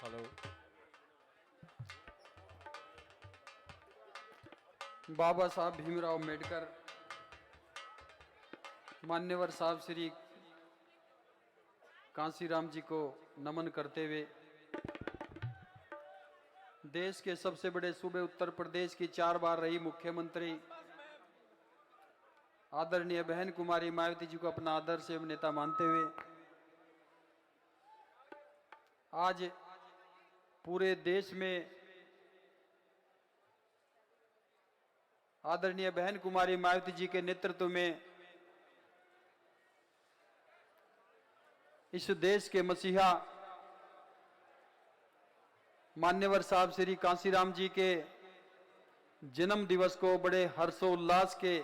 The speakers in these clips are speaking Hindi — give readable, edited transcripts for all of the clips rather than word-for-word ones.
हेलो। बाबा साहब भीमराव अम्बेडकर, मान्यवर साहब श्री कांसीराम जी को नमन करते हुए देश के सबसे बड़े सूबे उत्तर प्रदेश की 4 बार रही मुख्यमंत्री आदरणीय बहन कुमारी मायावती जी को अपना आदर्श एवं नेता मानते हुए आज पूरे देश में आदरणीय बहन कुमारी मायावती जी के नेतृत्व में इस देश के मसीहा मान्यवर साहब श्री कांसीराम जी के जन्म दिवस को बड़े हर्षोल्लास के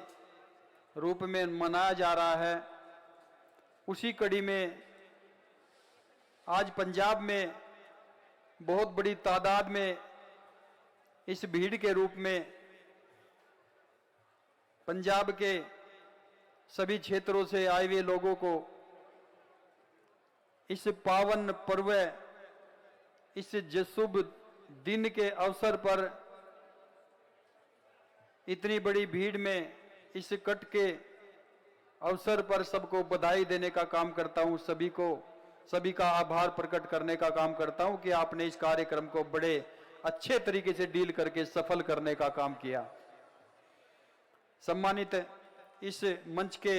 रूप में मनाया जा रहा है। उसी कड़ी में आज पंजाब में बहुत बड़ी तादाद में इस भीड़ के रूप में पंजाब के सभी क्षेत्रों से आए हुए लोगों को इस पावन पर्व, इस शुभ दिन के अवसर पर इतनी बड़ी भीड़ में इस कट के अवसर पर सबको बधाई देने का काम करता हूं। सभी का आभार प्रकट करने का काम करता हूं कि आपने इस कार्यक्रम को बड़े अच्छे तरीके से डील करके सफल करने का काम किया। सम्मानित इस मंच के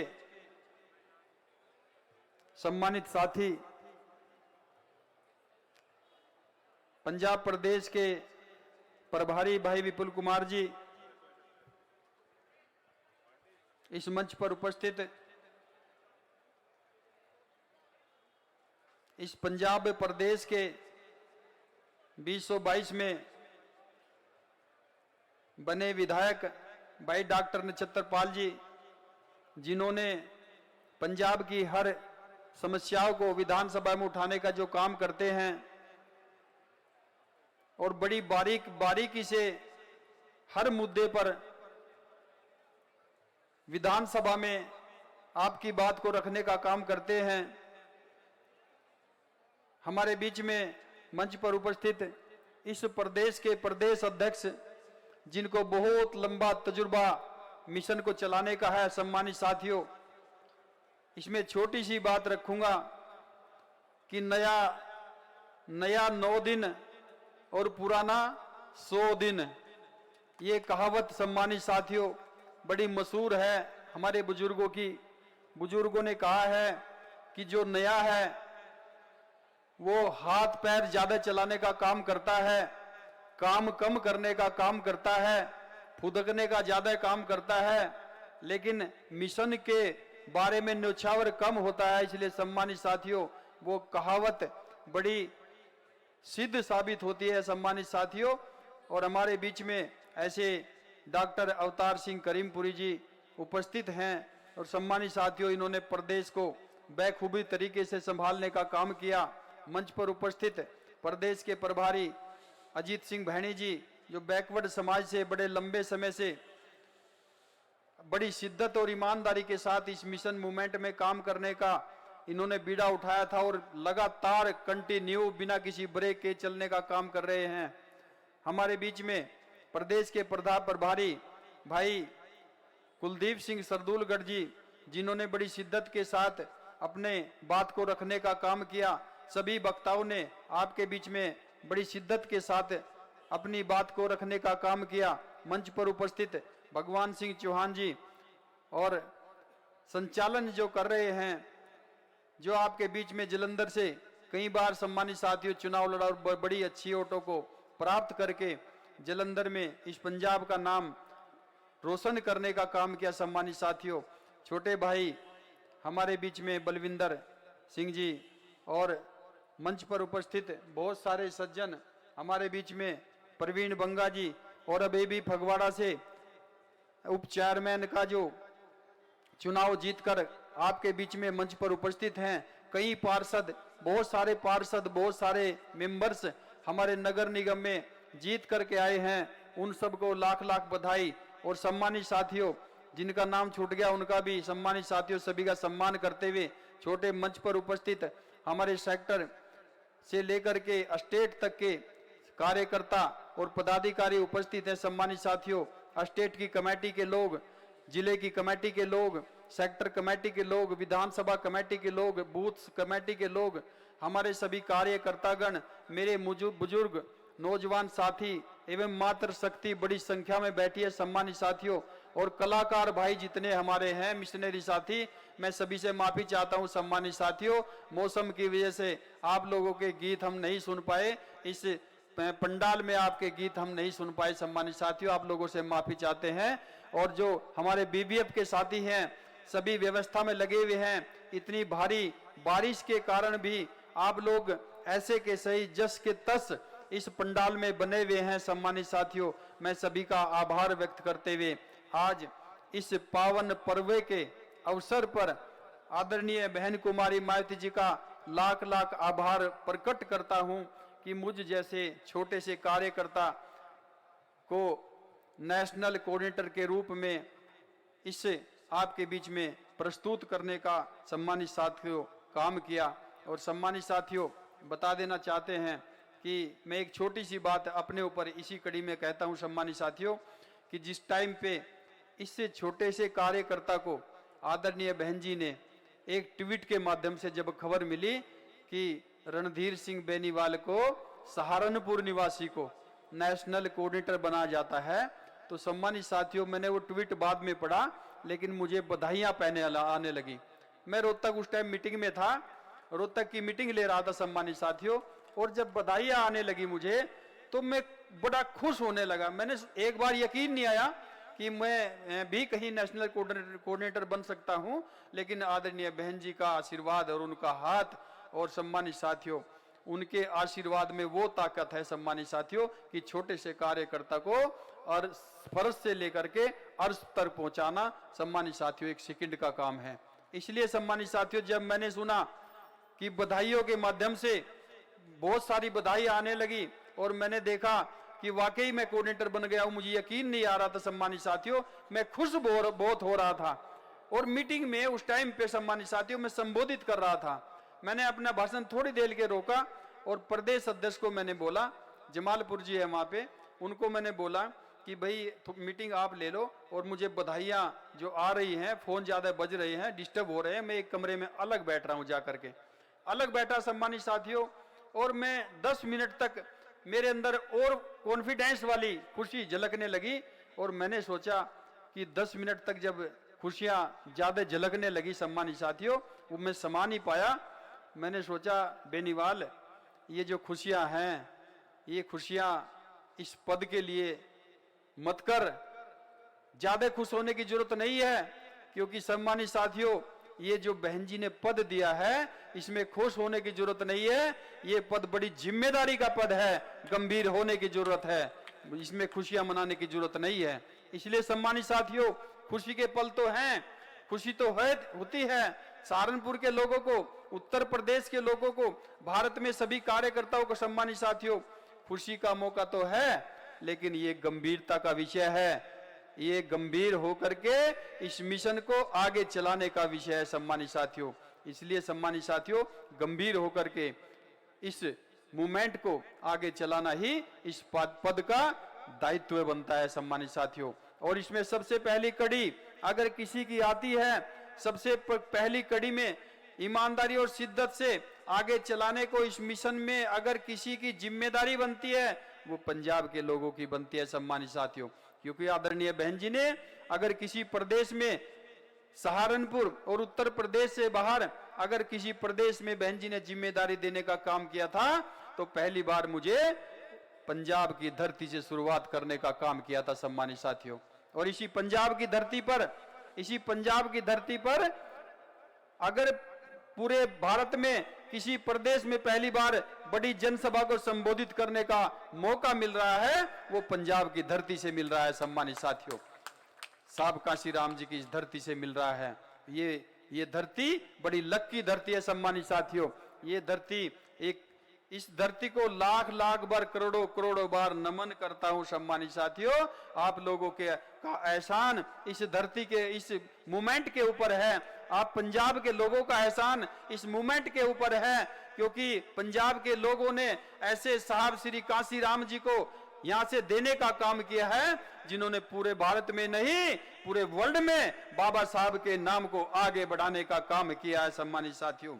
सम्मानित साथी, पंजाब प्रदेश के प्रभारी भाई विपुल कुमार जी, इस मंच पर उपस्थित इस पंजाब प्रदेश के 2022 में बने विधायक भाई डॉक्टर नक्षत्र पाल जी, जिन्होंने पंजाब की हर समस्याओं को विधानसभा में उठाने का जो काम करते हैं और बड़ी बारीकी से हर मुद्दे पर विधानसभा में आपकी बात को रखने का काम करते हैं। हमारे बीच में मंच पर उपस्थित इस प्रदेश के प्रदेश अध्यक्ष, जिनको बहुत लंबा तजुर्बा मिशन को चलाने का है, सम्मानित साथियों, इसमें छोटी सी बात रखूंगा कि नया 9 दिन और पुराना 100 दिन, ये कहावत सम्मानित साथियों बड़ी मशहूर है हमारे बुजुर्गों ने कहा है कि जो नया है वो हाथ पैर ज्यादा चलाने का काम करता है, काम कम करने का काम करता है, फुदकने का ज्यादा काम करता है, लेकिन मिशन के बारे में न्योछावर कम होता है। इसलिए सम्मानित साथियों वो कहावत बड़ी सिद्ध साबित होती है सम्मानित साथियों। और हमारे बीच में ऐसे डॉक्टर अवतार सिंह करीमपुरी जी उपस्थित हैं और सम्मानित साथियों इन्होंने प्रदेश को बखूबी तरीके से संभालने का काम किया। मंच पर उपस्थित प्रदेश के प्रभारी अजीत सिंह भैणी जी, जो बैकवर्ड समाज से बड़े लंबे समय से बड़ी शिद्दत और ईमानदारी के साथ इस मिशन मूवमेंट में काम करने का इन्होंने बीड़ा उठाया था और लगातार कंटिन्यू बिना किसी ब्रेक के चलने का काम कर रहे हैं। हमारे बीच में प्रदेश के प्रभारी भाई कुलदीप सिंह सरदूलगढ़ जी, जिन्होंने बड़ी शिद्दत के साथ अपने बात को रखने का काम किया। सभी वक्ताओं ने आपके बीच में बड़ी शिद्दत के साथ अपनी बात को रखने का काम किया। मंच पर उपस्थित भगवान सिंह चौहान जी और संचालन जो कर रहे हैं, जो आपके बीच में जलंधर से कई बार सम्मानित साथियों चुनाव लड़ा और बड़ी अच्छी वोटों को प्राप्त करके जलंधर में इस पंजाब का नाम रोशन करने का काम किया। सम्मानित साथियों छोटे भाई हमारे बीच में बलविंदर सिंह जी और मंच पर उपस्थित बहुत सारे सज्जन हमारे बीच में प्रवीण बंगा जी और अभी भी फगवाड़ा से उप चेयरमैन का जो चुनाव जीतकर आपके बीच में मंच पर उपस्थित हैं। कई पार्षद, बहुत सारे मेंबर्स हमारे नगर निगम में जीत करके आए हैं। उन सबको लाख लाख बधाई। और सम्मानित साथियों जिनका नाम छूट गया उनका भी सम्मानित साथियों सभी का सम्मान करते हुए छोटे मंच पर उपस्थित हमारे सेक्टर से लेकर के स्टेट तक के कार्यकर्ता और पदाधिकारी उपस्थित हैं। सम्मानित साथियों, स्टेट की कमेटी के लोग, जिले की कमेटी के लोग, सेक्टर कमेटी के लोग, विधानसभा कमेटी के लोग, बूथ कमेटी के लोग, हमारे सभी कार्यकर्तागण, मेरे बुजुर्ग नौजवान साथी एवं मातृ शक्ति बड़ी संख्या में बैठी है। सम्मानित साथियों, और कलाकार भाई जितने हमारे हैं, मिशनरी साथी, मैं सभी से माफी चाहता हूं। सम्मानित साथियों, मौसम की वजह से आप लोगों के गीत हम नहीं सुन पाए, इस पंडाल में आपके गीत हम नहीं सुन पाए। सम्मानित साथियों, आप लोगों से माफी चाहते हैं। और जो हमारे बीबीएफ के साथी हैं, सभी व्यवस्था में लगे हुए हैं। इतनी भारी बारिश के कारण भी आप लोग ऐसे के सही जस के तस इस पंडाल में बने हुए हैं। सम्मानित साथियों, मैं सभी का आभार व्यक्त करते हुए आज इस पावन पर्व के अवसर पर आदरणीय बहन कुमारी मायावती जी का लाख लाख आभार प्रकट करता हूं कि मुझ जैसे छोटे से कार्यकर्ता को नेशनल कोऑर्डिनेटर के रूप में इस आपके बीच में प्रस्तुत करने का सम्मानित साथियों काम किया। और सम्मानित साथियों, बता देना चाहते हैं कि मैं एक छोटी सी बात अपने ऊपर इसी कड़ी में कहता हूं। सम्मानित साथियों, कि जिस टाइम पे इससे छोटे से कार्यकर्ता को आदरणीय बहन जी ने एक ट्वीट के माध्यम से जब खबर मिली कि रणधीर सिंह बेनीवाल को सहारनपुर निवासी को नेशनल कोऑर्डिनेटर बनाया जाता है, तो सम्मानित साथियों, मैंने वो ट्वीट बाद में पढ़ा, लेकिन मुझे बधाइयां आने लगी। मैं रोहतक उस टाइम मीटिंग में था, रोहतक की मीटिंग ले रहा था सम्मानित साथियों, और जब बधाइयां आने लगी मुझे, तो मैं बड़ा खुश होने लगा। मैंने एक बार यकीन नहीं आया कि मैं भी कहीं नेशनल कोऑर्डिनेटर बन सकता हूं, लेकिन आदरणीय बहन जी का आशीर्वाद और उनका हाथ, और सम्मानित साथियों, उनके आशीर्वाद में वो ताकत है सम्मानित साथियों, कि छोटे से कार्यकर्ता को और फर्श से लेकर के अर्श तक पहुंचाना सम्मानित साथियों एक सेकंड का काम है। इसलिए सम्मानित साथियों, जब मैंने सुना कि बधाइयों के माध्यम से बहुत सारी बधाई आने लगी और मैंने देखा कि वाकई मैं कोऑर्डिनेटर बन गया हूं, मुझे यकीन नहीं आ रहा था सम्मानित साथियों, मैं खुश बहुत हो रहा था। और मीटिंग में उस टाइम पे सम्मानित साथियों मैं संबोधित कर रहा था। मैंने अपना भाषण थोड़ी देर के रोका और प्रदेश अध्यक्ष को मैंने बोला, जमालपुर जी है वहां पे, उनको मैंने बोला कि भाई मीटिंग आप ले लो और मुझे बधाइयां जो आ रही हैं, फोन ज्यादा बज रहे हैं, डिस्टर्ब हो रहे हैं, मैं एक कमरे में अलग बैठ रहा हूं, जाकर के अलग बैठा सम्मानित साथियों। और मैं 10 मिनट तक मेरे अंदर और कॉन्फिडेंस वाली खुशी झलकने लगी, और मैंने सोचा कि 10 मिनट तक जब खुशियां ज्यादा झलकने लगी सम्मानित साथियों, वो मैं समा नहीं पाया। मैंने सोचा, बेनीवाल, ये जो खुशियां हैं, ये खुशियां इस पद के लिए मत कर, ज्यादा खुश होने की जरूरत नहीं है, क्योंकि सम्मानित साथियों, ये जो बहन जी ने पद दिया है, इसमें खुश होने की जरूरत नहीं है। ये पद बड़ी जिम्मेदारी का पद है, गंभीर होने की जरूरत है, इसमें खुशियां मनाने की जरूरत नहीं है। इसलिए सम्मानित साथियों, खुशी के पल तो हैं, खुशी तो होती है सहारनपुर के लोगों को, उत्तर प्रदेश के लोगों को, भारत में सभी कार्यकर्ताओं को। सम्मानित साथियों, खुशी का मौका तो है, लेकिन ये गंभीरता का विषय है, ये गंभीर होकर के इस मिशन को आगे चलाने का विषय है सम्मानित साथियों। इसलिए सम्मानित साथियों, गंभीर होकर के इस मूवमेंट को आगे चलाना ही इस पद का दायित्व बनता है सम्मानित साथियों। और इसमें सबसे पहली कड़ी अगर किसी की आती है, सबसे पहली कड़ी में ईमानदारी और शिद्दत से आगे चलाने को इस मिशन में अगर किसी की जिम्मेदारी बनती है, वो पंजाब के लोगों की बनती है सम्मानित साथियों। क्योंकि आदरणीय बहन जी ने अगर किसी प्रदेश में, सहारनपुर और उत्तर प्रदेश से बाहर अगर किसी प्रदेश में बहन जी ने जिम्मेदारी देने का काम किया था, तो पहली बार मुझे पंजाब की धरती से शुरुआत करने का काम किया था सम्मानित साथियों। और इसी पंजाब की धरती पर अगर पूरे भारत में किसी प्रदेश में पहली बार बड़ी जनसभा को संबोधित करने का मौका मिल रहा है, वो पंजाब की धरती से मिल रहा है सम्मानित साथियों। साहब काशी राम जी की इस धरती से मिल रहा है। ये धरती बड़ी लक्की धरती है सम्मानित साथियों। ये धरती इस धरती को लाख लाख बार, करोड़ों करोड़ों बार नमन करता हूं सम्मानित साथियों। आप लोगों के का एहसान इस धरती के, इस मूवमेंट के ऊपर है। आप पंजाब के लोगों का एहसान इस मूवमेंट के ऊपर है क्योंकि पंजाब के लोगों ने ऐसे साहब श्री कांसी राम जी को यहां से देने का काम किया है जिन्होंने पूरे भारत में नहीं पूरे वर्ल्ड में बाबा साहब के नाम को आगे बढ़ाने का काम किया है। सम्मानित साथियों,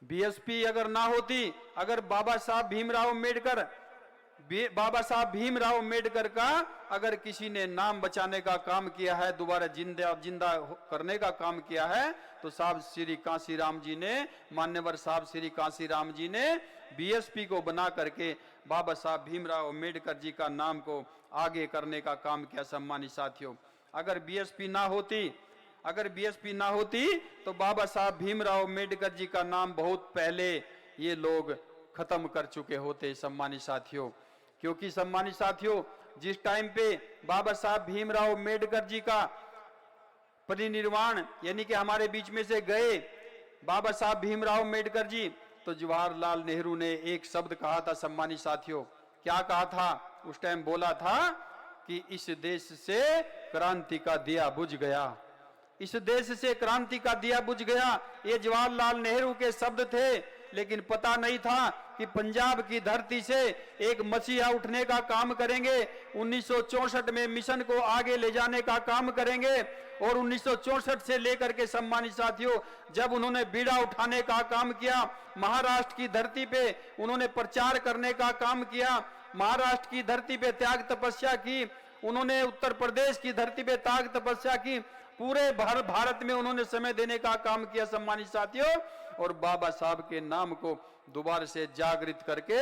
बीएसपी अगर ना होती, अगर बाबा साहब भीमराव अम्बेडकर का अगर किसी ने नाम बचाने का काम किया है, दोबारा जिंदा करने का काम किया है, तो साहब श्री कांसीराम जी ने, मान्यवर साहब श्री कांसीराम जी ने बीएसपी को बना करके बाबा साहब भीमराव अम्बेडकर जी का नाम को आगे करने का काम किया। सम्मानित साथियों, अगर बीएसपी ना होती तो बाबा साहब भीमराव अम्बेडकर जी का नाम बहुत पहले ये लोग खत्म कर चुके होते। सम्मानित साथियों, क्योंकि सम्मानित साथियों, जिस टाइम पे बाबा साहब भीमराव अम्बेडकर जी का परिनिर्वाण यानी कि हमारे बीच में से गए बाबा साहब भीमराव अम्बेडकर जी, तो जवाहरलाल नेहरू ने एक शब्द कहा था। सम्मानित साथियों, क्या कहा था? उस टाइम बोला था कि इस देश से क्रांति का दिया बुझ गया, इस देश से क्रांति का दिया बुझ गया। ये जवाहरलाल नेहरू के शब्द थे, लेकिन पता नहीं था कि पंजाब की धरती से एक मसीहा उठने का काम करेंगे, 1964 में मिशन को आगे ले जाने का काम करेंगे, और 1964 से लेकर के सम्मानित साथियों जब उन्होंने बीड़ा उठाने का काम किया, महाराष्ट्र की धरती पे उन्होंने प्रचार करने का काम किया, महाराष्ट्र की धरती पे त्याग तपस्या की, उन्होंने उत्तर प्रदेश की धरती पे त्याग तपस्या की, पूरे भारत में उन्होंने समय देने का काम किया। सम्मानित साथियों, और बाबा साहब के नाम को दोबारा से जागृत करके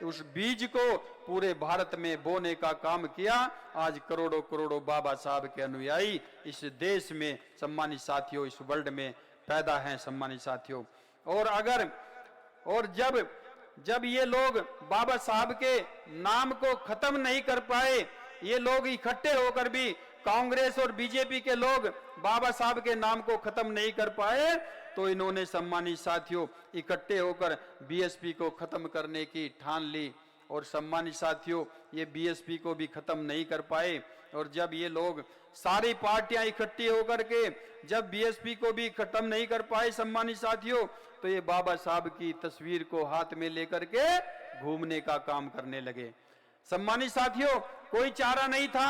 उस बीज को पूरे भारत में बोने का काम किया। आज करोड़ों करोड़ों बाबा साहब के अनुयायी इस देश में सम्मानित साथियों, इस वर्ल्ड में पैदा हैं। सम्मानित साथियों, और जब ये लोग बाबा साहब के नाम को खत्म नहीं कर पाए, ये लोग इकट्ठे होकर भी, कांग्रेस और बीजेपी के लोग बाबा साहब के नाम को खत्म नहीं कर पाए, तो इन्होंने सम्मानित साथियों इकट्ठे होकर बीएसपी को खत्म करने की ठान ली। और सम्मानित साथियों, ये बीएसपी को भी खत्म नहीं कर पाए, और जब ये लोग सारी पार्टियां इकट्ठी होकर के जब बीएसपी को भी खत्म नहीं कर पाए सम्मानित साथियों, तो ये बाबा साहब की तस्वीर को हाथ में लेकर के घूमने का काम करने लगे। सम्मानित साथियों, कोई चारा नहीं था,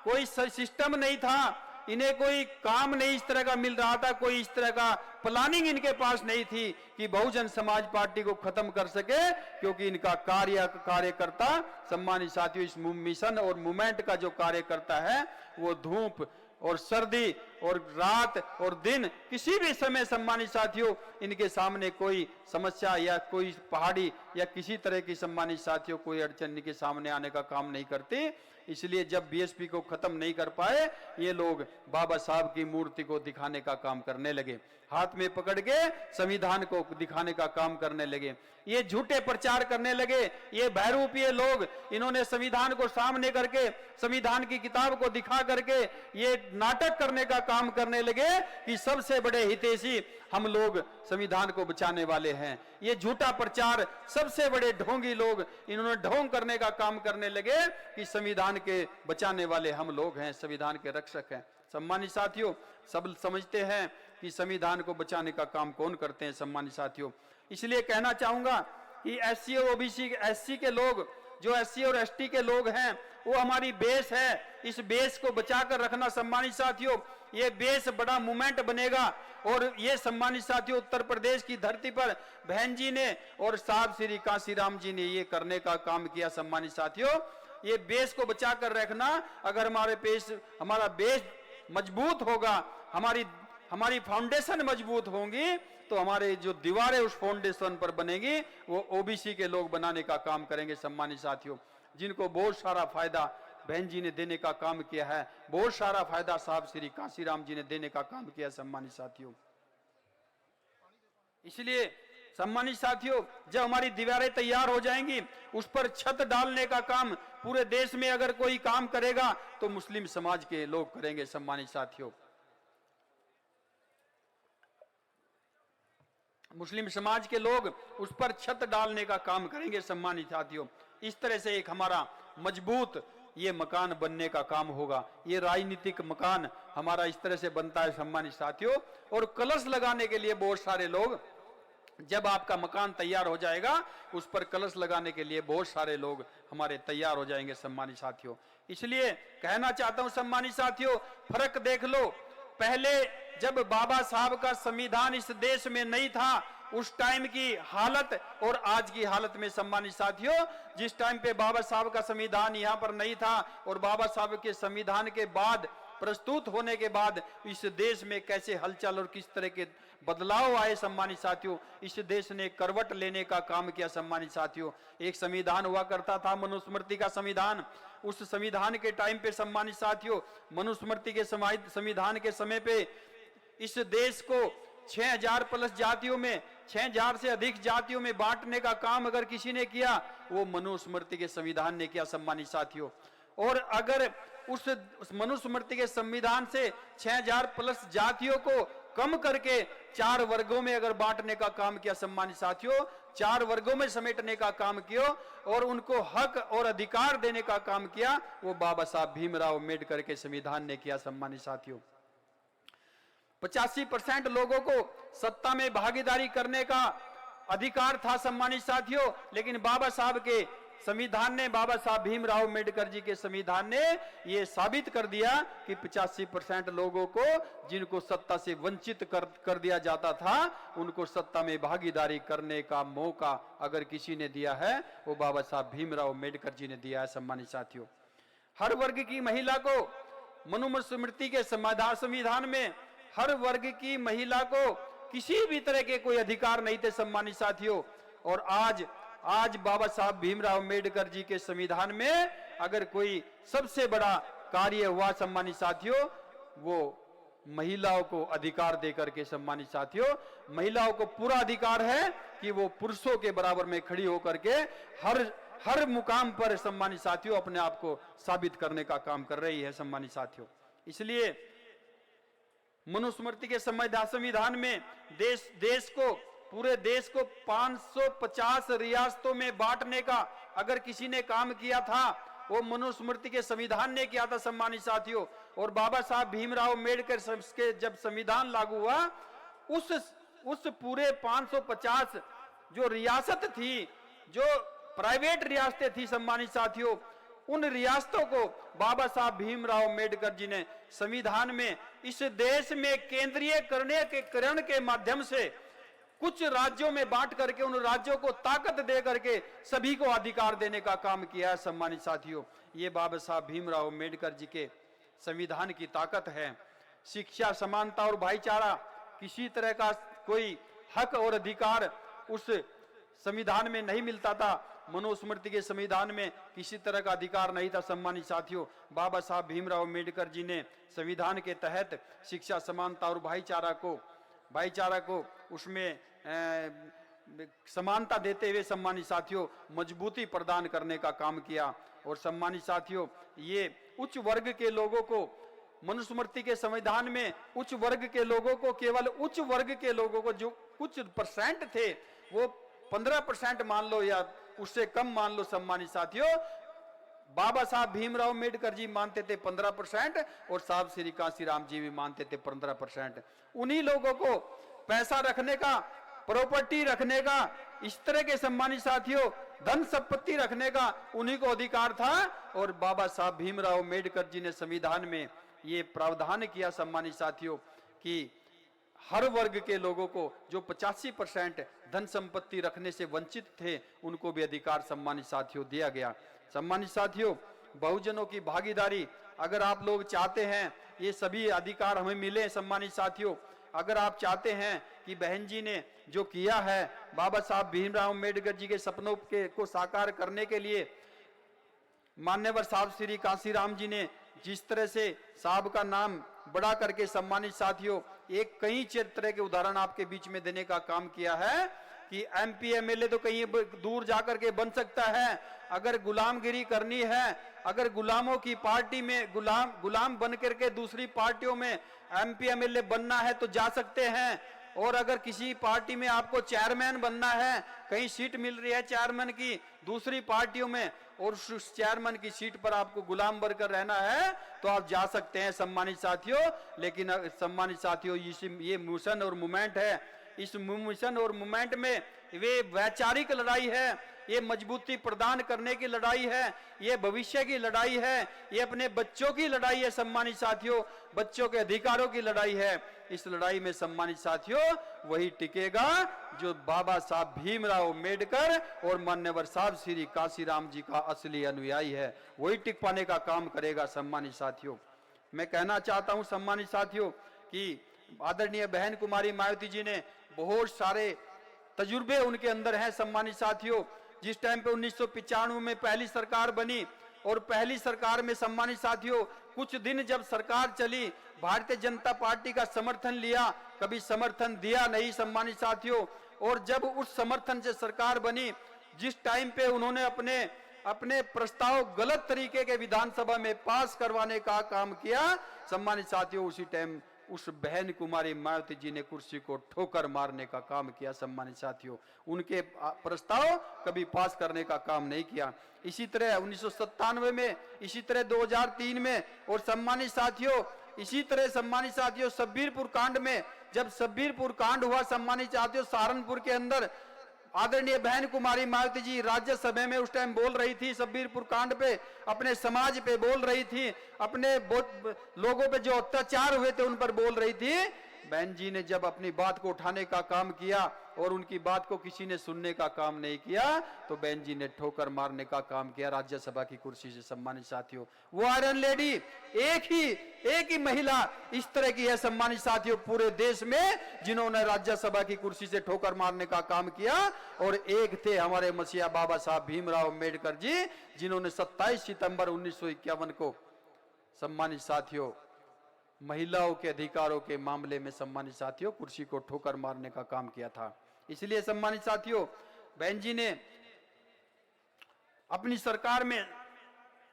कोई सिस्टम नहीं था, इन्हें कोई काम नहीं इस तरह का मिल रहा था, कोई इस तरह का प्लानिंग इनके पास नहीं थी कि बहुजन समाज पार्टी को खत्म कर सके, क्योंकि इनका कार्यकर्ता सम्मानित साथियों, इस मिशन और मूवमेंट का जो कार्यकर्ता है वो धूप और सर्दी और रात और दिन किसी भी समय सम्मानित साथियों इनके सामने कोई समस्या या कोई पहाड़ी या किसी तरह की सम्मानित साथियों कोई अड़चन इनके सामने आने का काम नहीं करती। इसलिए जब बीएसपी को खत्म नहीं कर पाए, ये लोग बाबा साहब की मूर्ति को दिखाने का काम करने लगे, हाथ में पकड़ के संविधान को दिखाने का काम करने लगे, ये झूठे प्रचार करने लगे, ये बहरूपीय लोग, इन्होंने संविधान को सामने करके संविधान की किताब को दिखा करके ये नाटक करने का काम करने लगे कि सबसे बड़े हितैषी हम लोग संविधान को बचाने वाले हैं। ये झूठा प्रचार, सबसे बड़े ढोंगी लोग, इन्होंने ढोंग करने का काम करने लगे कि संविधान के बचाने वाले हम लोग हैं, संविधान के रक्षक हैं। सम्मानित साथियों, सब समझते हैं कि संविधान को बचाने का काम कौन करते हैं सम्मानित साथियों। इसलिए कहना चाहूंगा कि एससी और ओबीसी एससी के लोग, जो एससी और एसटी के लोग हैं, वो हमारी बेस है, इस बेस को बचाकर रखना सम्मानित साथियों। ये बेस बड़ा मूवमेंट बनेगा, और ये सम्मानित साथियों उत्तर प्रदेश की धरती पर बहन जी ने और साहब श्री कांसीराम जी ने ये करने का काम किया। सम्मानित साथियों, ये बेस को बचाकर रखना, अगर हमारा बेस मजबूत होगा, हमारी फाउंडेशन मजबूत होंगी, तो हमारे जो दीवारें उस फाउंडेशन पर बनेगी वो ओबीसी के लोग बनाने का काम करेंगे। सम्मानित साथियों, जिनको बहुत सारा फायदा बहन जी ने देने का काम किया है, बहुत सारा फायदा साहब श्री कांसीराम जी ने देने का काम किया सम्मानित साथियों। इसलिए सम्मानित साथियों, जब हमारी दीवारें तैयार हो जाएंगी, उस पर छत डालने का काम पूरे देश में अगर कोई काम करेगा तो मुस्लिम समाज के लोग करेंगे। सम्मानित साथियों, मुस्लिम समाज के लोग उस पर छत डालने का काम करेंगे। सम्मानित साथियों, इस तरह से एक हमारा मजबूत ये मकान बनने का काम होगा। ये राजनीतिक मकान हमारा इस तरह से बनता है सम्मानित साथियों। और कलश लगाने के लिए बहुत सारे लोग जब आपका मकान तैयार हो जाएगा उस पर कलश लगाने के लिए बहुत सारे लोग हमारे तैयार हो जाएंगे सम्मानित साथियों। इसलिए कहना चाहता हूं सम्मानित साथियों, फर्क देख लो। पहले जब बाबा साहब का संविधान इस देश में नहीं था, उस टाइम की हालत और आज की हालत में सम्मानित साथियों, जिस टाइम पे बाबा साहब का संविधान यहाँ पर नहीं था और बाबा साहब के संविधान के बाद प्रस्तुत होने के बाद इस देश में कैसे हलचल और किस तरह के बदलाव आए सम्मानित साथियों। इस देश ने करवट लेने का काम किया सम्मानित साथियों। एक संविधान हुआ करता था मनुस्मृति का संविधान। उस संविधान के टाइम पे सम्मानित साथियों, मनुस्मृति के संविधान के समय पे इस देश को 6000 प्लस जातियों में 6000 से अधिक जातियों में बांटने का काम अगर किसी ने किया, वो मनुस्मृति के संविधान ने किया सम्मानित साथियों। और अगर उस मनुस्मृति के संविधान से 6000 प्लस जातियों को कम करके 4 वर्गों में अगर बांटने का काम किया सम्मानित साथियों, 4 वर्गों में समेटने का काम किया और उनको हक और अधिकार देने का काम किया, वो बाबा साहब भीमराव अम्बेडकर के संविधान ने किया सम्मानित साथियों। 85% लोगों को सत्ता में भागीदारी करने का अधिकार था सम्मानित साथियों, लेकिन बाबा साहब के संविधान ने, बाबा साहब भीमराव अम्बेडकर जी के संविधान ने यह साबित कर दिया कि 85% लोगों को जिनको सत्ता से वंचित कर दिया जाता था, उनको सत्ता में भागीदारी करने का मौका अगर किसी ने दिया है, वो बाबा साहब भीमराव अम्बेडकर जी ने दिया है सम्मानित साथियों। हर वर्ग की महिला को मनुस्मृति के संविधान में हर वर्ग की महिला को किसी भी तरह के कोई अधिकार नहीं थे सम्मानित साथियों। और आज बाबा साहब भीमराव अम्बेडकर जी के संविधान में अगर कोई सबसे बड़ा कार्य हुआ सम्मानित साथियों, वो महिलाओं को अधिकार देकर के सम्मानित साथियों, महिलाओं को पूरा अधिकार है कि वो पुरुषों के बराबर में खड़ी होकर के हर मुकाम पर सम्मानित साथियों अपने आप को साबित करने का काम कर रही है सम्मानित साथियों। इसलिए मनुस्मृति के संविधान में पूरे देश को 550 रियासतों में बांटने का अगर किसी ने काम किया था, वो मनुस्मृति के संविधान ने किया था सम्मानित साथियों। और बाबा साहब भीमराव अम्बेडकर के जब संविधान लागू हुआ, उस पूरे 550 जो रियासत थी, जो प्राइवेट रियासतें थी सम्मानित साथियों, उन रियासतों को बाबा साहब भीमराव अम्बेडकर जी ने संविधान में इस देश में केंद्रीयकरण के माध्यम से कुछ राज्यों में बांट करके उन राज्यों को ताकत दे करके सभी को अधिकार देने का काम किया है सम्मानित साथियों। ये बाबा साहब भीमराव अम्बेडकर जी के संविधान की ताकत है। शिक्षा, समानता और भाईचारा, किसी तरह का कोई हक और अधिकार उस संविधान में नहीं मिलता था। मनुस्मृति के संविधान में किसी तरह का अधिकार नहीं था सम्मानित साथियों। बाबा साहब भीमराव अम्बेडकर जी ने संविधान के तहत शिक्षा, समानता और भाईचारा को उसमें समानता देते हुए सम्मानित साथियों मजबूती प्रदान करने का काम किया। और सम्मानित साथियों, ये उच्च वर्ग के लोगों को मनुस्मृति के संविधान में उच्च वर्ग के लोगों को, केवल उच्च वर्ग के लोगों को जो कुछ परसेंट थे, वो 15% मान लो या उससे कम मान लो सम्मानित साथियों, बाबा साहब भीमराव अम्बेडकर जी मानते थे 15% और साहब श्री कांशीराम जी भी मानते थे 15%। उन्हीं लोगों को पैसा रखने का, प्रॉपर्टी रखने का, इस तरह के सम्मानित साथियों धन संपत्ति रखने का उन्हीं को अधिकार था। और बाबा साहब भीमराव अम्बेडकर जी ने संविधान में ये प्रावधान किया सम्मानित साथियों कि हर वर्ग के लोगों को जो 85% धन संपत्ति रखने से वंचित थे, उनको भी अधिकार सम्मानित साथियों दिया गया। सम्मानित साथियों, बहुजनों की भागीदारी, अगर आप लोग चाहते हैं ये सभी अधिकार हमें मिले सम्मानित साथियों, अगर आप चाहते हैं कि बहन जी ने जो किया है, बाबा साहब भीमराव अम्बेडकर जी के सपनों को साकार करने के लिए मान्यवर साहब श्री कांशीराम जी ने जिस तरह से साहब का नाम बड़ा करके सम्मानित साथियों एक कई तरह के उदाहरण आपके बीच में देने का काम किया है कि एमपी एमएलए तो कहीं दूर जाकर के बन सकता है। अगर गुलामगिरी करनी है, अगर गुलामों की पार्टी में गुलाम बन करके दूसरी पार्टियों में एमपी एमएलए बनना है तो जा सकते हैं। और अगर किसी पार्टी में आपको चेयरमैन बनना है, कहीं सीट मिल रही है चेयरमैन की दूसरी पार्टियों में, और उस चेयरमैन की सीट पर आपको गुलाम बनकर रहना है तो आप जा सकते हैं सम्मानित साथियों। लेकिन सम्मानित साथियों, ये मिशन और मूवमेंट है इस मिशन और मूवमेंट में वे वैचारिक लड़ाई है, ये मजबूती प्रदान करने की लड़ाई है, ये भविष्य की लड़ाई है, ये अपने बच्चों की लड़ाई है सम्मानित साथियों, बच्चों के अधिकारों की लड़ाई है। इस लड़ाई में सम्मानित साथियों वही टिकेगा जो बाबा साहब भीमराव अम्बेडकर और मान्यवर साहब श्री काशीराम जी का असली अनुयायी है, वही टिक पाने का काम करेगा सम्मानित साथियों। मैं कहना चाहता हूं सम्मानित साथियों कि आदरणीय बहन कुमारी मायावती जी ने बहुत सारे तजुर्बे उनके अंदर हैं सम्मानित साथियों। जिस टाइम पे 1995 में पहली सरकार बनी और पहली सरकार में सम्मानित साथियों कुछ दिन जब सरकार चली, भारतीय जनता पार्टी का समर्थन लिया, कभी समर्थन दिया नहीं सम्मानित साथियों। और जब उस समर्थन से सरकार बनी, जिस टाइम पे उन्होंने अपने प्रस्ताव गलत तरीके के विधानसभा में पास करवाने का काम किया सम्मानित साथियों, उसी टाइम उस बहन कुमारी मायावती जी ने कुर्सी को ठोकर मारने का काम किया सम्मानित साथियों। उनके प्रस्ताव कभी पास करने का काम नहीं किया। इसी तरह 1997 में, इसी तरह 2003 में, और सम्मानित साथियों इसी तरह सम्मानित साथियों सब्बीरपुर कांड में, जब सब्बीरपुर कांड हुआ सम्मानित साथियों सहारनपुर के अंदर, आदरणीय बहन कुमारी मायावती जी राज्यसभा में उस टाइम बोल रही थी, सब्बीरपुर कांड पे अपने समाज पे बोल रही थी, अपने लोगों पे जो अत्याचार हुए थे उन पर बोल रही थी। बहन जी ने जब अपनी बात को उठाने का काम किया और उनकी बात को किसी ने सुनने का काम नहीं किया, तो बहन जी ने ठोकर मारने का काम किया राज्यसभा की कुर्सी से सम्मानित साथियों। वो आयरन लेडी एक ही महिला इस तरह की है सम्मानित साथियों पूरे देश में, जिन्होंने राज्यसभा की कुर्सी से ठोकर मारने का काम किया। और एक थे हमारे मसीहा बाबा साहब भीमराव अम्बेडकर जी, जिन्होंने 27 सितंबर 1951 को सम्मानित साथियों महिलाओं के अधिकारों के मामले में सम्मानित साथियों कुर्सी को ठोकर मारने का काम किया था। इसलिए सम्मानित साथियों बहन जी ने अपनी सरकार में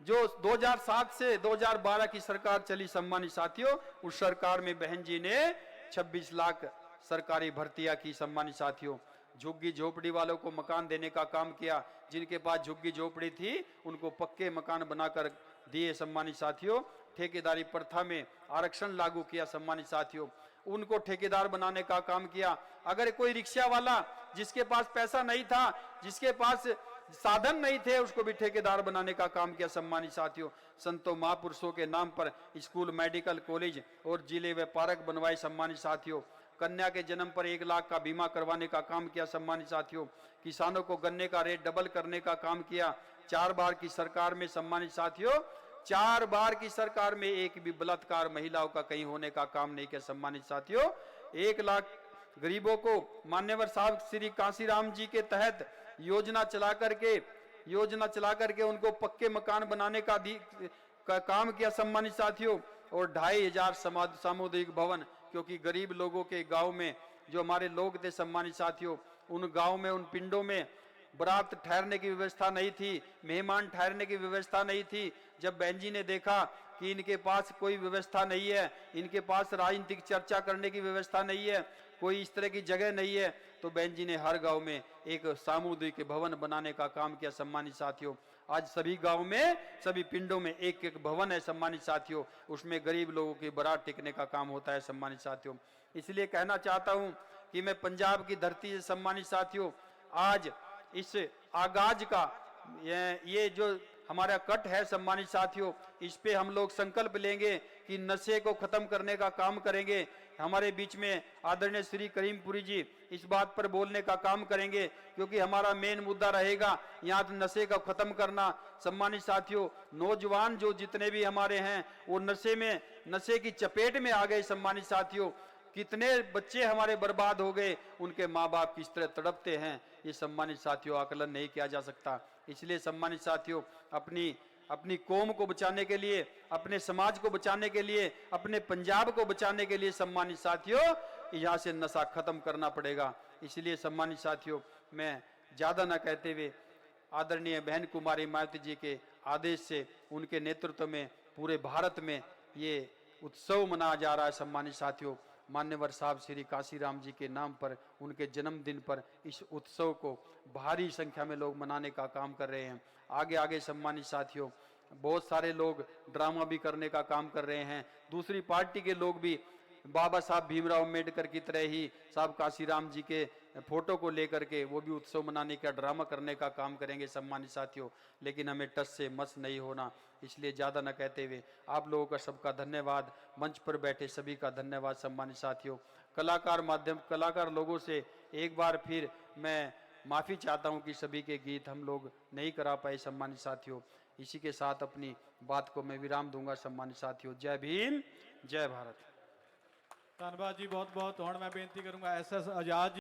जो 2007 से 2012 की सरकार चली सम्मानित साथियों, उस सरकार में बहन जी ने 26 लाख सरकारी भर्तियां की सम्मानित साथियों। झुग्गी झोपड़ी वालों को मकान देने का काम किया, जिनके पास झुग्गी झोपड़ी थी उनको पक्के मकान बनाकर दिए सम्मानित साथियों। ठेकेदारी प्रथा में आरक्षण लागू किया सम्मानित साथियों, उनको ठेकेदार बनाने का काम किया। अगर कोई रिक्शा वाला जिसके पास पैसा नहीं था, जिसके पास साधन नहीं थे, उसको भी ठेकेदार बनाने का काम किया सम्मानित साथियों। संतों महापुरुषों के नाम पर स्कूल, मेडिकल कॉलेज और जिले व पार्क बनवाए सम्मानित साथियों। कन्या के जन्म पर 1 लाख का बीमा करवाने का काम किया सम्मानित साथियों। किसानों को गन्ने का रेट डबल करने का काम किया। 4 बार की सरकार में सम्मानित साथियों, 4 बार की सरकार में एक भी बलात्कार महिलाओं का कहीं होने का काम नहीं किया सम्मानित साथियों। 1 लाख गरीबों को मान्यवर साहब श्री काशीराम जी के तहत योजना चला करके उनको पक्के मकान बनाने का काम किया सम्मानित साथियों। और 2500 सामुदायिक भवन, क्योंकि गरीब लोगों के गांव में जो हमारे लोग थे सम्मानित साथियों, उन गांव में, उन पिंडों में बारात ठहरने की व्यवस्था नहीं थी, मेहमान ठहरने की व्यवस्था नहीं थी। जब बहन जी ने देखा कि इनके पास कोई व्यवस्था नहीं है, इनके पास राजनीतिक चर्चा करने की व्यवस्था नहीं है, कोई इस तरह की जगह नहीं है, तो बहन जी ने हर गांव में एक सामुदायिक भवन बनाने का काम किया सम्मानित साथियों। आज सभी गांव में, सभी पिंडों में एक एक भवन है सम्मानित साथियों, उसमें गरीब लोगों की बारात टिकने का काम होता है सम्मानित साथियों। इसलिए कहना चाहता हूं कि मैं पंजाब की धरती से सम्मानित साथियों आज इस आगाज का ये जो हमारा कट है सम्मानित साथियों, इस पे हम लोग संकल्प लेंगे कि नशे को खत्म करने का काम करेंगे। हमारे बीच में आदरणीय श्री करीमपुरी जी इस बात पर बोलने का काम करेंगे, क्योंकि हमारा मेन मुद्दा रहेगा यहाँ तो नशे का खत्म करना सम्मानित साथियों। नौजवान जो जितने भी हमारे हैं वो नशे की चपेट में आ गए सम्मानित साथियों। कितने बच्चे हमारे बर्बाद हो गए, उनके माँ बाप किस तरह तड़पते हैं, ये सम्मानित साथियों आकलन नहीं किया जा सकता। इसलिए सम्मानित साथियों अपनी कौम को बचाने के लिए, अपने समाज को बचाने के लिए, अपने पंजाब को बचाने के लिए सम्मानित साथियों यहाँ से नशा खत्म करना पड़ेगा। इसलिए सम्मानित साथियों मैं ज्यादा न कहते हुए आदरणीय बहन कुमारी मायावती जी के आदेश से, उनके नेतृत्व में पूरे भारत में ये उत्सव मनाया जा रहा है सम्मानित साथियों। मान्यवर साहब श्री काशीराम जी के नाम पर, उनके जन्मदिन पर इस उत्सव को भारी संख्या में लोग मनाने का काम कर रहे हैं। आगे सम्मानित साथियों बहुत सारे लोग ड्रामा भी करने का काम कर रहे हैं, दूसरी पार्टी के लोग भी बाबा साहब भीमराव अम्बेडकर की तरह ही साहब काशीराम जी के फोटो को लेकर के वो भी उत्सव मनाने का, ड्रामा करने का काम करेंगे सम्मानित साथियों। लेकिन हमें टस से मस नहीं होना, इसलिए ज़्यादा न कहते हुए आप लोगों का सबका धन्यवाद, मंच पर बैठे सभी का धन्यवाद सम्मानित साथियों। कलाकार लोगों से एक बार फिर मैं माफ़ी चाहता हूं कि सभी के गीत हम लोग नहीं करा पाए सम्मानित साथियों। इसी के साथ अपनी बात को मैं विराम दूंगा सम्मानित साथियों। जय भीम, जय भारत। धन्यवाद जी, बहुत बहुत। हुण मैं बेनती करूंगा SS आजाद जी